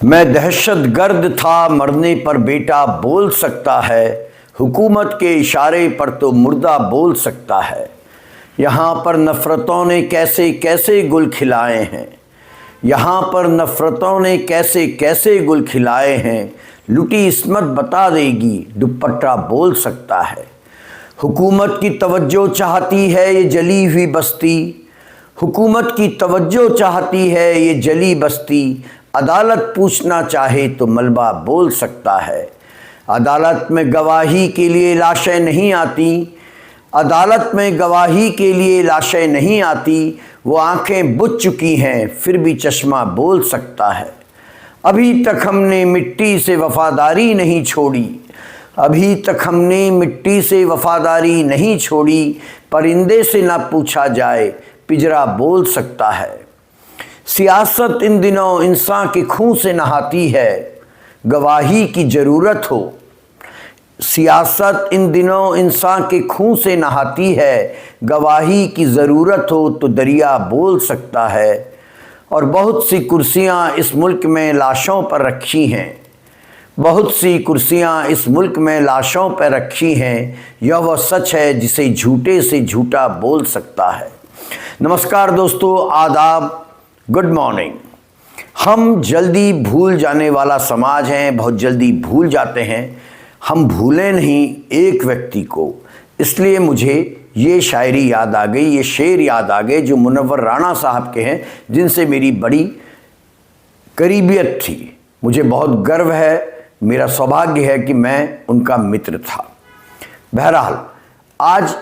मैं दहशतगर्द था, मरने पर बेटा बोल सकता है। हुकूमत के इशारे पर तो मुर्दा बोल सकता है। यहाँ पर नफ़रतों ने कैसे कैसे गुल खिलाए हैं। यहाँ पर नफ़रतों ने कैसे कैसे गुल खिलाए हैं। लुटी इस्मत बता देगी, दुपट्टा बोल सकता है। हुकूमत की तवज्जो चाहती है ये जली हुई बस्ती। हुकूमत की तवज्जो चाहती है ये जली बस्ती। अदालत पूछना चाहे तो मलबा बोल सकता है। अदालत में गवाही के लिए लाशें नहीं आती। अदालत में गवाही के लिए लाशें नहीं आती। वो आंखें बुझ चुकी हैं फिर भी चश्मा बोल सकता है। अभी तक हमने मिट्टी से वफादारी नहीं छोड़ी। अभी तक हमने मिट्टी से वफादारी नहीं छोड़ी। परिंदे से ना पूछा जाए पिंजरा बोल सकता है। सियासत इन दिनों इंसान के खून से नहाती है। गवाही की ज़रूरत हो। सियासत इन दिनों इंसान के खून से नहाती है। गवाही की ज़रूरत हो तो दरिया बोल सकता है। और बहुत सी कुर्सियां इस मुल्क में लाशों पर रखी हैं। बहुत सी कुर्सियां इस मुल्क में लाशों पर रखी हैं। यह वह सच है जिसे झूठे से झूठा बोल सकता है। नमस्कार दोस्तों, आदाब, गुड मॉर्निंग। हम जल्दी भूल जाने वाला समाज हैं, बहुत जल्दी भूल जाते हैं। हम भूलें नहीं एक व्यक्ति को, इसलिए मुझे ये शायरी याद आ गई, ये शेर याद आ गए जो मुनव्वर राणा साहब के हैं, जिनसे मेरी बड़ी करीबियत थी। मुझे बहुत गर्व है, मेरा सौभाग्य है कि मैं उनका मित्र था। बहरहाल आज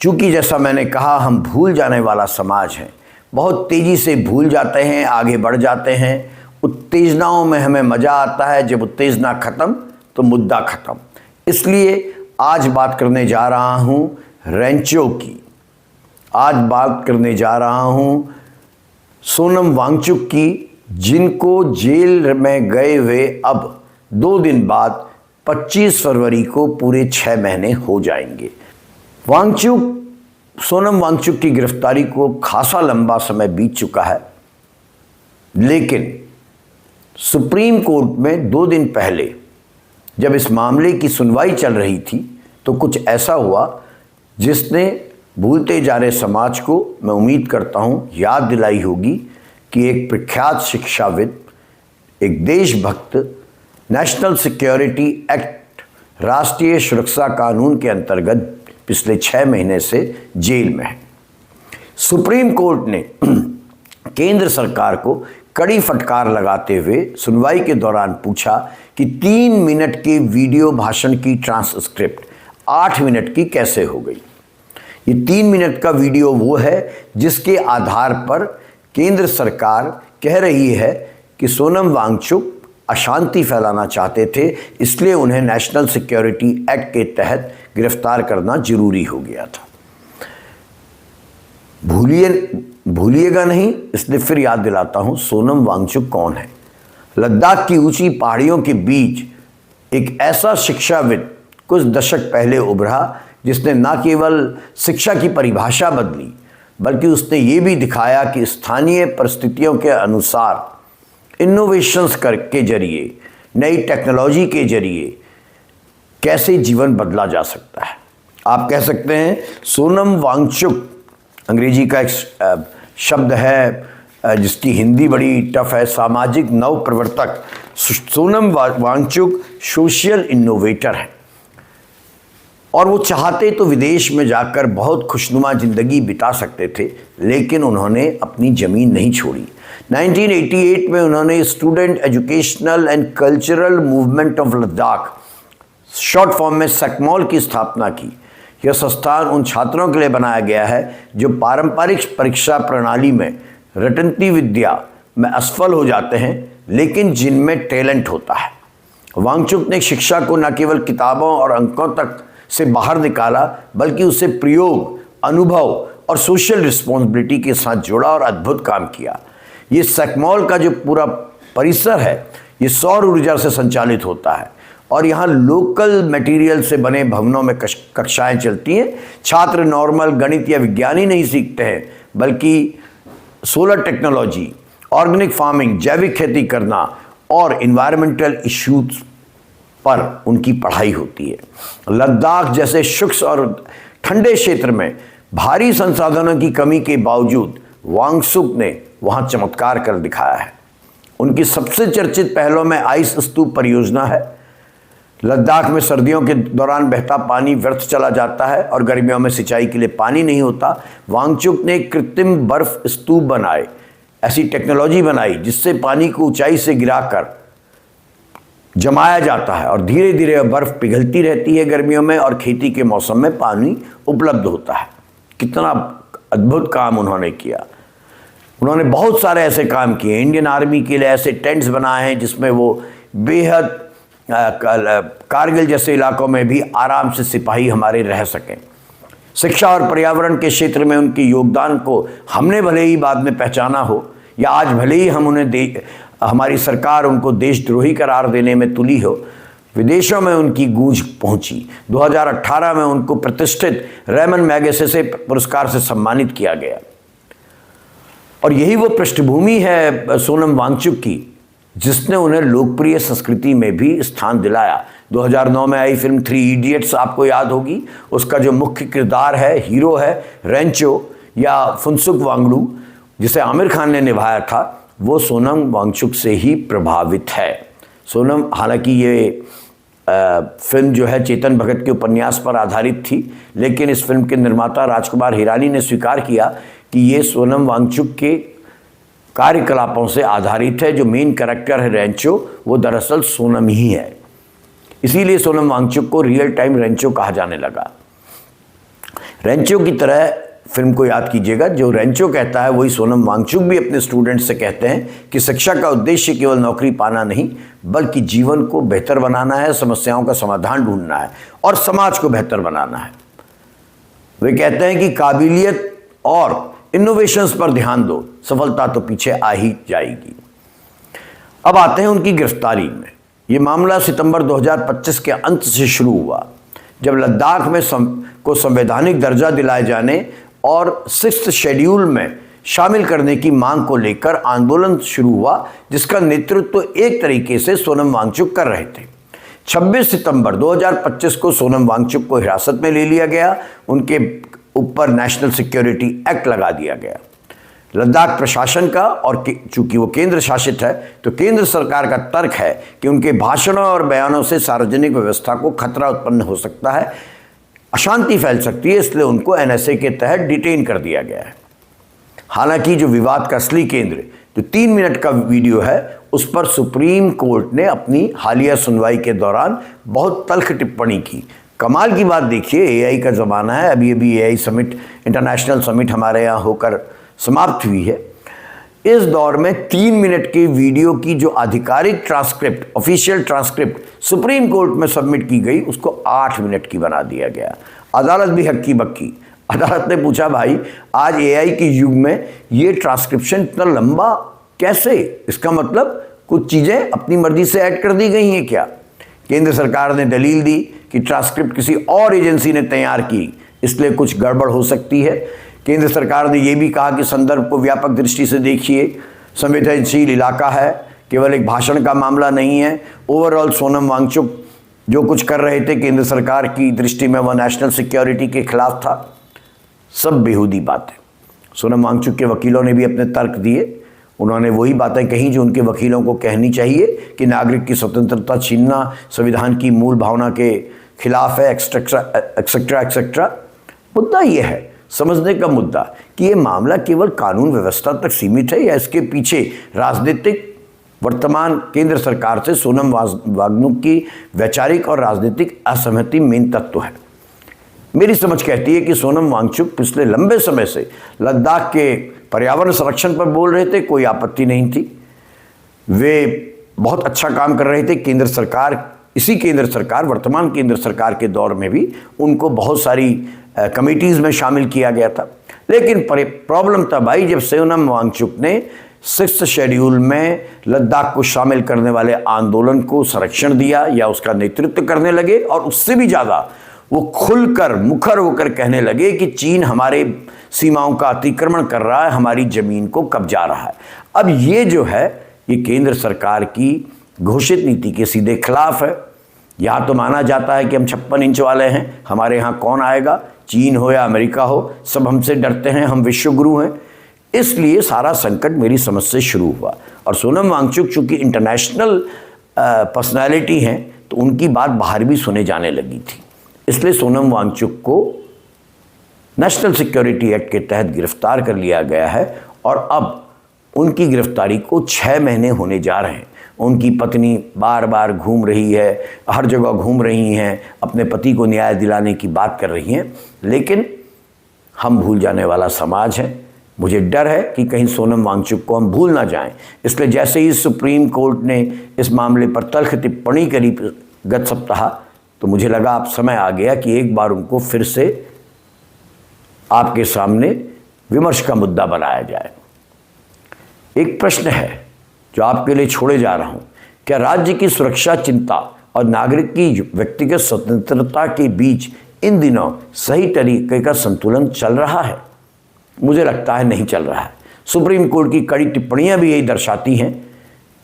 चूँकि जैसा मैंने कहा हम भूल जाने वाला समाज है, बहुत तेज़ी से भूल जाते हैं, आगे बढ़ जाते हैं। उत्तेजनाओं में हमें मज़ा आता है, जब उत्तेजना ख़त्म तो मुद्दा ख़त्म। इसलिए आज बात करने जा रहा हूँ रेंचो की। आज बात करने जा रहा हूँ सोनम वांगचुक की, जिनको जेल में गए हुए अब 2 दिन बाद 25 फरवरी को पूरे 6 महीने हो जाएंगे। सोनम वांगचुक की गिरफ्तारी को खासा लंबा समय बीत चुका है, लेकिन सुप्रीम कोर्ट में 2 दिन पहले जब इस मामले की सुनवाई चल रही थी तो कुछ ऐसा हुआ जिसने भूलते जा रहे समाज को, मैं उम्मीद करता हूँ, याद दिलाई होगी कि एक प्रख्यात शिक्षाविद, एक देशभक्त नेशनल सिक्योरिटी एक्ट, राष्ट्रीय सुरक्षा कानून के अंतर्गत पिछले 6 महीने से जेल में है। सुप्रीम कोर्ट ने केंद्र सरकार को कड़ी फटकार लगाते हुए सुनवाई के दौरान पूछा कि 3 मिनट के वीडियो भाषण की ट्रांसक्रिप्ट 8 मिनट की कैसे हो गई। ये 3 मिनट का वीडियो वो है जिसके आधार पर केंद्र सरकार कह रही है कि सोनम वांगचुक अशांति फैलाना चाहते थे, इसलिए उन्हें नेशनल सिक्योरिटी एक्ट के तहत गिरफ्तार करना जरूरी हो गया था। भूलिएगा नहीं, इसलिए फिर याद दिलाता हूँ सोनम वांगचुक कौन है। लद्दाख की ऊंची पहाड़ियों के बीच एक ऐसा शिक्षाविद कुछ दशक पहले उभरा जिसने न केवल शिक्षा की परिभाषा बदली, बल्कि उसने ये भी दिखाया कि स्थानीय परिस्थितियों के अनुसार इनोवेशंस के जरिए, नई टेक्नोलॉजी के जरिए कैसे जीवन बदला जा सकता है। आप कह सकते हैं सोनम वांगचुक अंग्रेजी का एक शब्द है जिसकी हिंदी बड़ी टफ है, सामाजिक नव प्रवर्तक। सोनम वांगचुक सोशल इनोवेटर है और वो चाहते तो विदेश में जाकर बहुत खुशनुमा ज़िंदगी बिता सकते थे, लेकिन उन्होंने अपनी ज़मीन नहीं छोड़ी। 1988 में उन्होंने student educational and cultural movement of Ladakh, short form में सकमॉल की स्थापना की। यह संस्थान उन छात्रों के लिए बनाया गया है जो पारंपरिक परीक्षा प्रणाली में रटंती विद्या में असफल हो जाते हैं, लेकिन जिनमें टैलेंट होता है। वांगचुक ने शिक्षा को न केवल किताबों और अंकों तक से बाहर निकाला, बल्कि उसे प्रयोग, अनुभव और सोशल रिस्पॉन्सिबिलिटी के साथ जोड़ा और अद्भुत काम किया। ये सकमॉल का जो पूरा परिसर है ये सौर ऊर्जा से संचालित होता है और यहाँ लोकल मटेरियल से बने भवनों में कक्षाएं चलती हैं। छात्र नॉर्मल गणित या विज्ञान ही नहीं सीखते हैं, बल्कि सोलर टेक्नोलॉजी, ऑर्गेनिक फार्मिंग, जैविक खेती करना और इन्वायरमेंटल इश्यूज पर उनकी पढ़ाई होती है। लद्दाख जैसे शुष्क और ठंडे क्षेत्र में भारी संसाधनों की कमी के बावजूद वांगसुक ने वहां चमत्कार कर दिखाया है। उनकी सबसे चर्चित पहलों में आइस स्तूप परियोजना है। लद्दाख में सर्दियों के दौरान बहता पानी व्यर्थ चला जाता है और गर्मियों में सिंचाई के लिए पानी नहीं होता। वांगचुक ने कृत्रिम बर्फ स्तूप बनाए, ऐसी टेक्नोलॉजी बनाई जिससे पानी को ऊंचाई से गिराकर जमाया जाता है और धीरे धीरे बर्फ पिघलती रहती है गर्मियों में और खेती के मौसम में पानी उपलब्ध होता है। कितना अद्भुत काम उन्होंने किया। उन्होंने बहुत सारे ऐसे काम किए। इंडियन आर्मी के लिए ऐसे टेंट्स बनाए हैं जिसमें वो बेहद कारगिल जैसे इलाकों में भी आराम से सिपाही हमारे रह सकें। शिक्षा और पर्यावरण के क्षेत्र में उनके योगदान को हमने भले ही बाद में पहचाना हो या आज भले ही हम उन्हें हमारी सरकार उनको देशद्रोही करार देने में तुली हो, विदेशों में उनकी गूंज पहुंची। 2018 में उनको प्रतिष्ठित रेमन मैगसेसे पुरस्कार से सम्मानित किया गया और यही वो पृष्ठभूमि है सोनम वांगचुक की जिसने उन्हें लोकप्रिय संस्कृति में भी स्थान दिलाया। 2009 में आई फिल्म 3 इडियट्स आपको याद होगी। उसका जो मुख्य किरदार है, हीरो है रेंचो या फुनसुक वांगडू, जिसे आमिर खान ने निभाया था, वो सोनम वांगचुक से ही प्रभावित है। सोनम, हालांकि ये फिल्म जो है चेतन भगत के उपन्यास पर आधारित थी, लेकिन इस फिल्म के निर्माता राजकुमार हिरानी ने स्वीकार किया कि ये सोनम वांगचुक के कार्यकलापों से आधारित है। जो मेन कैरेक्टर है रेंचो, वो दरअसल सोनम ही है। इसीलिए सोनम वांगचुक को रियल टाइम रेंचो कहा जाने लगा। रेंचो की तरह फिल्म को याद कीजिएगा, जो रेंचो कहता है वही सोनम वांगचुक भी अपने स्टूडेंट से कहते हैं कि शिक्षा का उद्देश्य केवल नौकरी पाना नहीं, बल्कि जीवन को बेहतर बनाना है, समस्याओं का समाधान ढूंढना है और समाज को बेहतर बनाना है। वे कहते हैं कि काबिलियत और इनोवेशंस पर ध्यान दो, सफलता तो पीछे आ ही जाएगी। अब आते हैं उनकी गिरफ्तारी में। ये मामला सितंबर 2025 के अंत से शुरू हुआ, जब लद्दाख में को संवैधानिक दर्जा दिलाए जाने और 6th शेड्यूल में शामिल करने की मांग को लेकर आंदोलन शुरू हुआ, जिसका नेतृत्व एक तरीके से सोनम वांगचुक कर रहे थे। 26 सितंबर 2025 को सोनम वांगचुक को हिरासत में ले लिया गया। उनके ऊपर नेशनल सिक्योरिटी एक्ट लगा दिया गया। लद्दाख प्रशासन का, और चूंकि वो केंद्र शासित है, तो केंद्र सरकार का तर्क है कि उनके भाषणों और बयानों से सार्वजनिक व्यवस्था को खतरा उत्पन्न हो सकता है, अशांति फैल सकती है, इसलिए उनको NSA के तहत डिटेन कर दिया गया है। हालांकि जो विवाद का असली केंद्र, जो 3 मिनट का वीडियो है, उस पर सुप्रीम कोर्ट ने अपनी हालिया सुनवाई के दौरान बहुत तल्ख टिप्पणी की। कमाल की बात देखिए, AI का ज़माना है। अभी AI समिट, इंटरनेशनल समिट हमारे यहाँ होकर समाप्त हुई है। इस दौर में 3 मिनट के वीडियो की जो आधिकारिक transcript, official transcript supreme court में सबमिट की गई, उसको 8 मिनट की बना दिया गया। अदालत भी हक्की बक्की। अदालत ने पूछा, भाई आज AI के युग में ये ट्रांसक्रिप्शन इतना लंबा कैसे? इसका मतलब कुछ चीज़ें अपनी मर्जी से ऐड कर दी गई हैं क्या? केंद्र सरकार ने दलील दी कि ट्रांसक्रिप्ट किसी और एजेंसी ने तैयार की, इसलिए कुछ गड़बड़ हो सकती है। केंद्र सरकार ने यह भी कहा कि संदर्भ को व्यापक दृष्टि से देखिए, संवेदनशील इलाका है, केवल एक भाषण का मामला नहीं है। ओवरऑल सोनम वांगचुक जो कुछ कर रहे थे केंद्र सरकार की दृष्टि में, वह नेशनल सिक्योरिटी के खिलाफ था। सब बेहूदी बातें। सोनम वांगचुक के वकीलों ने भी अपने तर्क दिए। उन्होंने वही बातें कही जो उनके वकीलों को कहनी चाहिए कि नागरिक की स्वतंत्रता छीनना संविधान की मूल भावना के खिलाफ है, एक्सेट्रा एक्सेट्रा एक्सेट्रा। मुद्दा ये है, समझने का मुद्दा, कि ये मामला केवल कानून व्यवस्था तक सीमित है या इसके पीछे राजनीतिक, वर्तमान केंद्र सरकार से सोनम वांगचुक की वैचारिक और राजनीतिक असहमति मेन तत्व है। मेरी समझ कहती है कि सोनम वांगचुक पिछले लंबे समय से लद्दाख के पर्यावरण संरक्षण पर बोल रहे थे, कोई आपत्ति नहीं थी। वे बहुत अच्छा काम कर रहे थे। केंद्र सरकार, इसी केंद्र सरकार, वर्तमान केंद्र सरकार के दौर में भी उनको बहुत सारी कमिटीज़ में शामिल किया गया था। लेकिन प्रॉब्लम तब आई जब सोनम वांगचुक ने 6th शेड्यूल में लद्दाख को शामिल करने वाले आंदोलन को संरक्षण दिया या उसका नेतृत्व करने लगे, और उससे भी ज़्यादा वो खुलकर मुखर होकर कहने लगे कि चीन हमारे सीमाओं का अतिक्रमण कर रहा है, हमारी ज़मीन को कब्जा रहा है। अब ये जो है, ये केंद्र सरकार की घोषित नीति के सीधे खिलाफ है। यहाँ तो माना जाता है कि हम 56 इंच वाले हैं, हमारे यहाँ कौन आएगा, चीन हो या अमेरिका हो, सब हमसे डरते हैं, हम विश्वगुरु हैं। इसलिए सारा संकट मेरी समझ से शुरू हुआ। और सोनम वांगचुक चूँकि इंटरनेशनल पर्सनैलिटी हैं तो उनकी बात बाहर भी सुने जाने लगी थी। इसलिए सोनम वांगचुक को नेशनल सिक्योरिटी एक्ट के तहत गिरफ्तार कर लिया गया है और अब उनकी गिरफ्तारी को 6 महीने होने जा रहे हैं। उनकी पत्नी बार बार घूम रही है, हर जगह घूम रही हैं, अपने पति को न्याय दिलाने की बात कर रही हैं, लेकिन हम भूल जाने वाला समाज है। मुझे डर है कि कहीं सोनम वांगचुक को हम भूल ना जाएं। इसलिए जैसे ही सुप्रीम कोर्ट ने इस मामले पर तल्ख टिप्पणी करी गत सप्ताह, तो मुझे लगा अब समय आ गया कि एक बार उनको फिर से आपके सामने विमर्श का मुद्दा बनाया जाए। एक प्रश्न है जो आपके लिए छोड़े जा रहा हूं, क्या राज्य की सुरक्षा चिंता और नागरिक की व्यक्तिगत स्वतंत्रता के बीच इन दिनों सही तरीके का संतुलन चल रहा है? मुझे लगता है नहीं चल रहा है। सुप्रीम कोर्ट की कड़ी टिप्पणियां भी यही दर्शाती हैं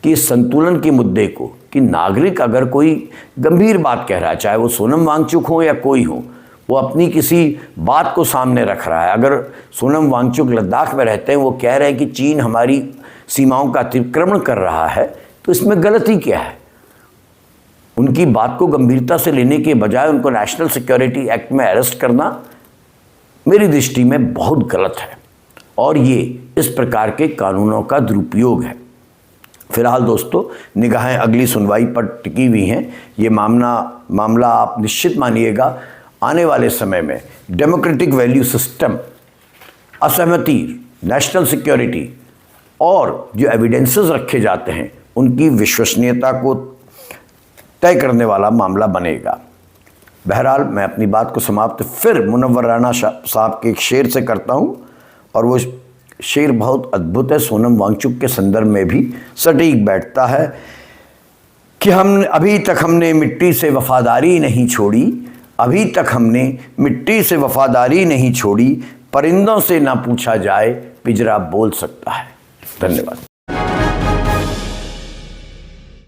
कि इस संतुलन के मुद्दे को, कि नागरिक अगर कोई गंभीर बात कह रहा है, चाहे वो सोनम वांगचुक हो या कोई हो, वो अपनी किसी बात को सामने रख रहा है। अगर सोनम वांगचुक लद्दाख में रहते हैं, वो कह रहे हैं कि चीन हमारी सीमाओं का अतिक्रमण कर रहा है, तो इसमें गलती क्या है? उनकी बात को गंभीरता से लेने के बजाय उनको नेशनल सिक्योरिटी एक्ट में अरेस्ट करना मेरी दृष्टि में बहुत गलत है और ये इस प्रकार के कानूनों का दुरुपयोग है। फिलहाल दोस्तों, निगाहें अगली सुनवाई पर टिकी हुई हैं। ये मामला आप निश्चित मानिएगा आने वाले समय में डेमोक्रेटिक वैल्यू सिस्टम, असहमति, नेशनल सिक्योरिटी और जो एविडेंसेस रखे जाते हैं उनकी विश्वसनीयता को तय करने वाला मामला बनेगा। बहरहाल मैं अपनी बात को समाप्त फिर मुनव्वर राना साहब के एक शेर से करता हूँ और वो शेर बहुत अद्भुत है, सोनम वांगचुक के संदर्भ में भी सटीक बैठता है कि अभी तक हमने मिट्टी से वफादारी नहीं छोड़ी, अभी तक हमने मिट्टी से वफादारी नहीं छोड़ी, परिंदों से ना पूछा जाए पिंजरा बोल सकता है। धन्यवाद।